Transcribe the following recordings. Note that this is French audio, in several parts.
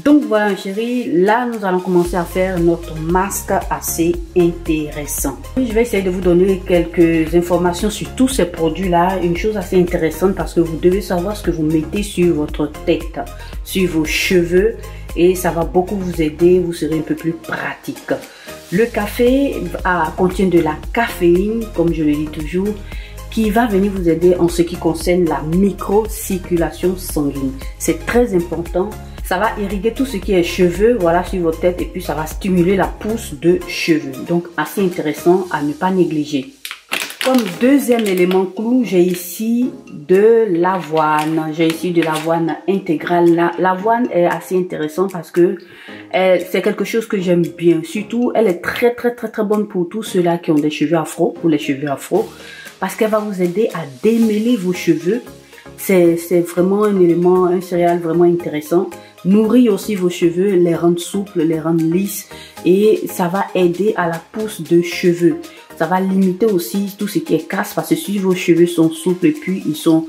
Donc voilà ma chérie, là nous allons commencer à faire notre masque assez intéressant. Je vais essayer de vous donner quelques informations sur tous ces produits là. Une chose assez intéressante parce que vous devez savoir ce que vous mettez sur votre tête, sur vos cheveux, et ça va beaucoup vous aider, vous serez un peu plus pratique. Le café contient de la caféine, comme je le dis toujours, qui va venir vous aider en ce qui concerne la microcirculation sanguine. C'est très important. Ça va irriguer tout ce qui est cheveux, voilà, sur votre tête, et puis ça va stimuler la pousse de cheveux. Donc assez intéressant à ne pas négliger. Comme deuxième élément clou, j'ai ici de l'avoine. J'ai ici de l'avoine intégrale. L'avoine est assez intéressante parce que c'est quelque chose que j'aime bien. Surtout, elle est très bonne pour tous ceux-là qui ont des cheveux afro, pour les cheveux afro, parce qu'elle va vous aider à démêler vos cheveux. C'est vraiment un élément, un céréal vraiment intéressant. Nourrit aussi vos cheveux, les rendre souples, les rendre lisses, et ça va aider à la pousse de cheveux. Ça va limiter aussi tout ce qui est casse, parce que si vos cheveux sont souples et puis ils sont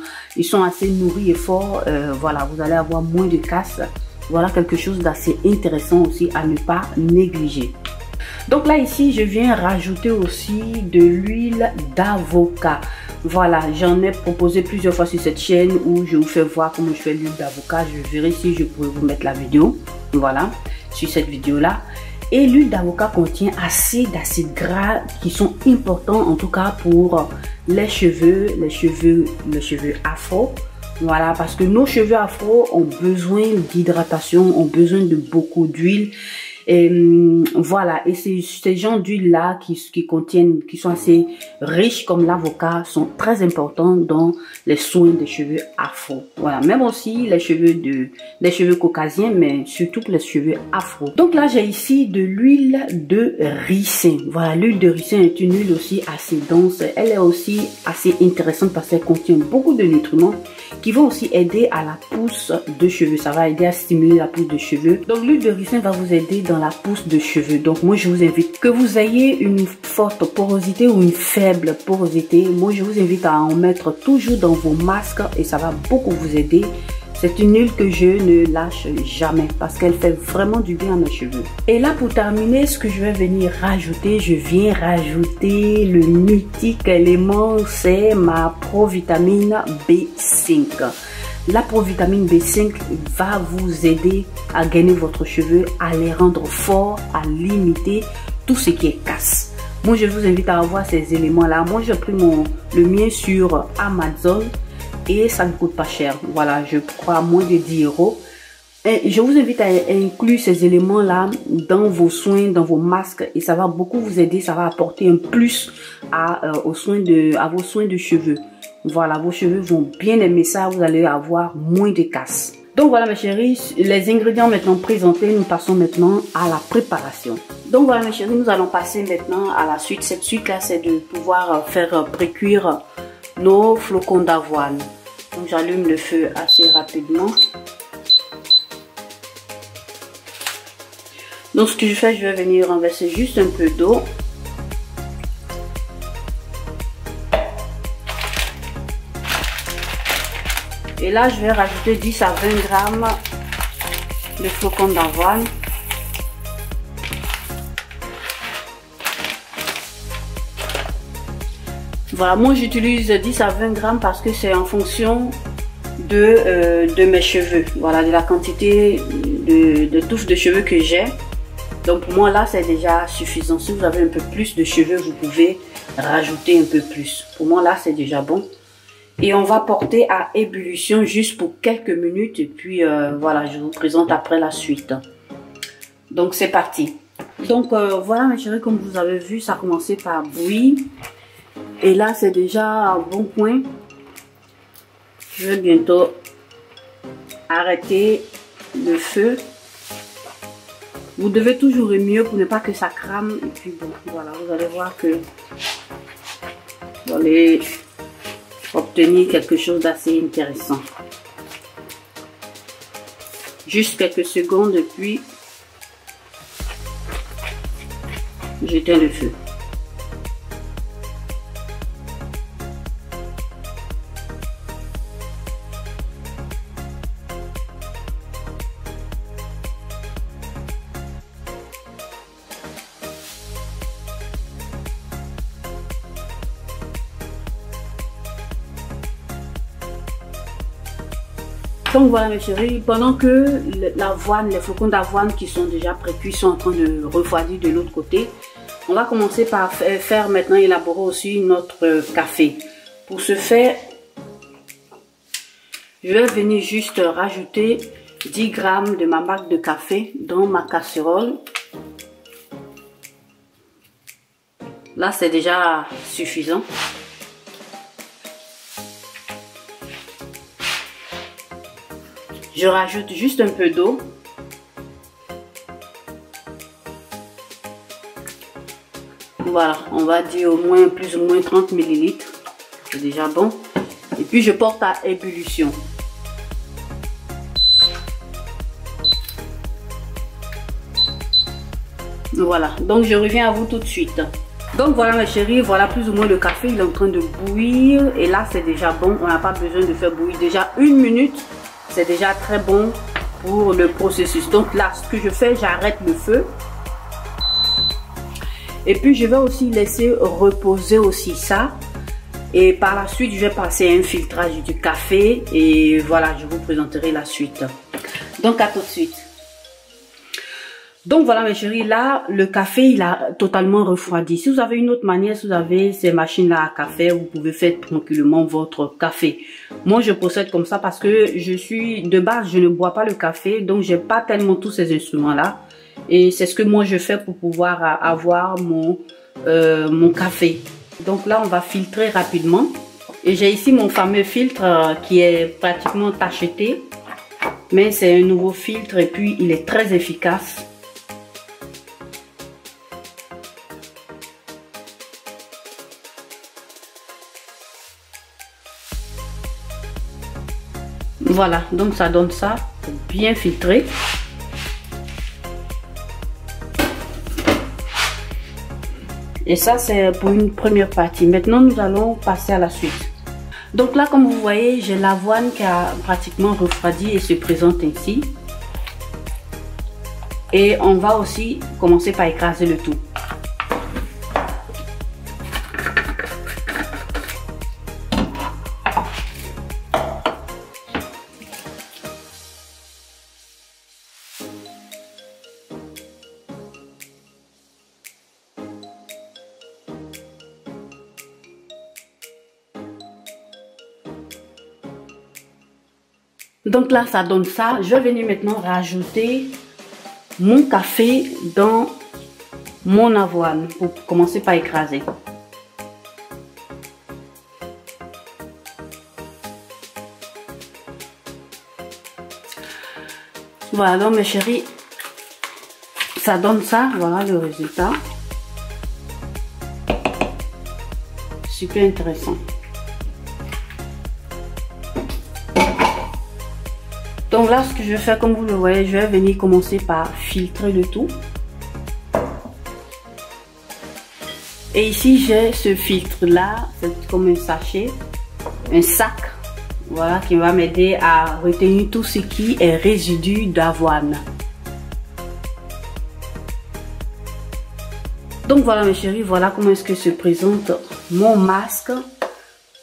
assez nourris et forts, voilà, vous allez avoir moins de casse. Voilà quelque chose d'assez intéressant aussi à ne pas négliger. Donc là ici je viens rajouter aussi de l'huile d'avocat. Voilà, j'en ai proposé plusieurs fois sur cette chaîne où je vous fais voir comment je fais l'huile d'avocat. Je verrai si je pourrais vous mettre la vidéo, voilà, sur cette vidéo là. Et l'huile d'avocat contient assez d'acides gras qui sont importants en tout cas pour les cheveux afro. Voilà, parce que nos cheveux afro ont besoin d'hydratation, ont besoin de beaucoup d'huile. Et voilà, et ces genres d'huile là qui sont assez riches comme l'avocat sont très importants dans les soins des cheveux afro. Voilà, même aussi les cheveux caucasiens, mais surtout les cheveux afro. Donc là j'ai ici de l'huile de ricin. Voilà, l'huile de ricin est une huile aussi assez dense. Elle est aussi assez intéressante parce qu'elle contient beaucoup de nutriments qui vont aussi aider à la pousse de cheveux. Ça va aider à stimuler la pousse de cheveux. Donc l'huile de ricin va vous aider dans la pousse de cheveux. Donc moi je vous invite, que vous ayez une forte porosité ou une faible porosité, moi je vous invite à en mettre toujours dans vos masques et ça va beaucoup vous aider. C'est une huile que je ne lâche jamais parce qu'elle fait vraiment du bien à mes cheveux. Et là pour terminer, ce que je vais venir rajouter, je viens rajouter le mythique élément, c'est ma provitamine B5. La provitamine B5 va vous aider à gagner votre cheveu, à les rendre forts, à limiter tout ce qui est casse. Moi, je vous invite à avoir ces éléments-là. Moi, j'ai pris le mien sur Amazon et ça ne coûte pas cher. Voilà, je crois à moins de 10 €. Et je vous invite à inclure ces éléments-là dans vos soins, dans vos masques, et ça va beaucoup vous aider. Ça va apporter un plus à vos soins de cheveux. Voilà, vos cheveux vont bien aimer ça, vous allez avoir moins de casse. Donc voilà mes chéris, les ingrédients maintenant présentés, nous passons maintenant à la préparation. Donc voilà mes chéris, nous allons passer maintenant à la suite. Cette suite là, c'est de pouvoir faire pré-cuire nos flocons d'avoine. Donc j'allume le feu assez rapidement. Donc ce que je fais, je vais venir renverser juste un peu d'eau. Et là, je vais rajouter 10 à 20 grammes de flocons d'avoine. Voilà, moi j'utilise 10 à 20 grammes parce que c'est en fonction de mes cheveux. Voilà, de la quantité de touffes de cheveux que j'ai. Donc pour moi là, c'est déjà suffisant. Si vous avez un peu plus de cheveux, vous pouvez rajouter un peu plus. Pour moi là, c'est déjà bon. Et on va porter à ébullition juste pour quelques minutes. Et puis voilà, je vous présente après la suite. Donc c'est parti. Donc voilà mes chéris, comme vous avez vu, ça a commencé par bouillir. Et là c'est déjà un bon point. Je vais bientôt arrêter le feu. Vous devez toujours remuer pour ne pas que ça crame. Et puis bon, voilà, vous allez voir que vous allez obtenir quelque chose d'assez intéressant. Juste quelques secondes et puis j'éteins le feu. Donc voilà mes chéris, pendant que l'avoine, les flocons d'avoine qui sont déjà précuits sont en train de refroidir de l'autre côté, on va commencer par faire maintenant élaborer aussi notre café. Pour ce faire, je vais venir juste rajouter 10 grammes de ma marque de café dans ma casserole. Là, c'est déjà suffisant. Je rajoute juste un peu d'eau. Voilà, on va dire au moins plus ou moins 30 ml. C'est déjà bon. Et puis je porte à ébullition. Voilà, donc je reviens à vous tout de suite. Donc voilà mes chéris, voilà plus ou moins le café, il est en train de bouillir. Et là c'est déjà bon, on n'a pas besoin de faire bouillir déjà 1 minute. C'est déjà très bon pour le processus. Donc là ce que je fais, j'arrête le feu. Et puis je vais aussi laisser reposer aussi ça. Et par la suite je vais passer à un filtrage du café. Et voilà, je vous présenterai la suite. Donc à tout de suite. Donc voilà mes chéris, là le café il a totalement refroidi. Si vous avez une autre manière, si vous avez ces machines là à café, vous pouvez faire tranquillement votre café. Moi je procède comme ça parce que je suis de base, je ne bois pas le café, donc j'ai pas tellement tous ces instruments là. Et c'est ce que moi je fais pour pouvoir avoir mon café. Donc là on va filtrer rapidement. Et j'ai ici mon fameux filtre qui est pratiquement tacheté. Mais c'est un nouveau filtre et puis il est très efficace. Voilà, donc ça donne ça, bien filtré. Et ça, c'est pour une première partie. Maintenant, nous allons passer à la suite. Donc là, comme vous voyez, j'ai l'avoine qui a pratiquement refroidi et se présente ainsi. Et on va aussi commencer par écraser le tout. Donc là, ça donne ça. Je vais venir maintenant rajouter mon café dans mon avoine pour commencer par écraser. Voilà, donc mes chéris, ça donne ça. Voilà le résultat. Super intéressant. Donc là, ce que je vais faire, comme vous le voyez, je vais venir commencer par filtrer le tout. Et ici, j'ai ce filtre-là, c'est comme un sachet, un sac, voilà, qui va m'aider à retenir tout ce qui est résidu d'avoine. Donc voilà mes chéris, voilà comment est-ce que se présente mon masque.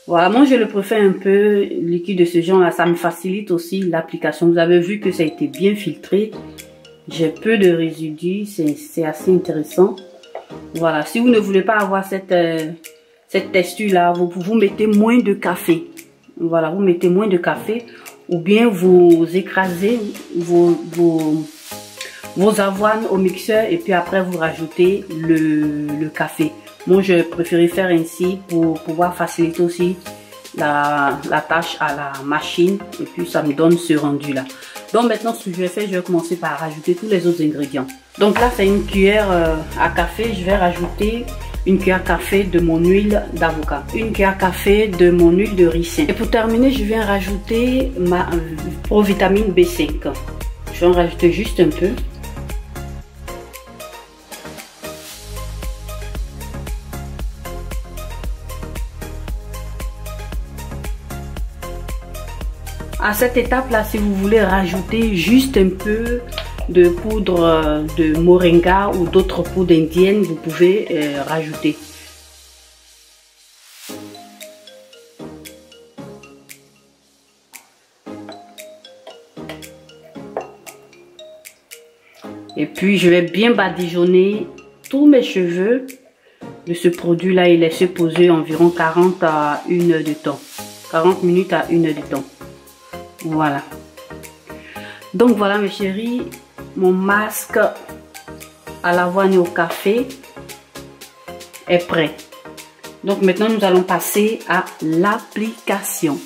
Voilà, moi je le préfère un peu liquide de ce genre là, ça me facilite aussi l'application. Vous avez vu que ça a été bien filtré. J'ai peu de résidus, c'est assez intéressant. Voilà, si vous ne voulez pas avoir cette texture là, vous mettez moins de café. Voilà, vous mettez moins de café ou bien vous écrasez vos avoines au mixeur et puis après vous rajoutez le café. Moi, je préférais faire ainsi pour pouvoir faciliter aussi la tâche à la machine. Et puis, ça me donne ce rendu-là. Donc, maintenant, ce que je vais faire, je vais commencer par rajouter tous les autres ingrédients. Donc là, c'est une cuillère à café. Je vais rajouter une cuillère à café de mon huile d'avocat. Une cuillère à café de mon huile de ricin. Et pour terminer, je viens rajouter ma provitamine B5. Je vais en rajouter juste un peu. À cette étape-là, si vous voulez rajouter juste un peu de poudre de moringa ou d'autres poudres indiennes, vous pouvez rajouter. Et puis je vais bien badigeonner tous mes cheveux de ce produit là. Il laisse poser environ 40 à 1 heure de temps, 40 minutes à 1 heure de temps. Voilà. Donc voilà mes chéris, mon masque à l'avoine et au café est prêt. Donc maintenant nous allons passer à l'application.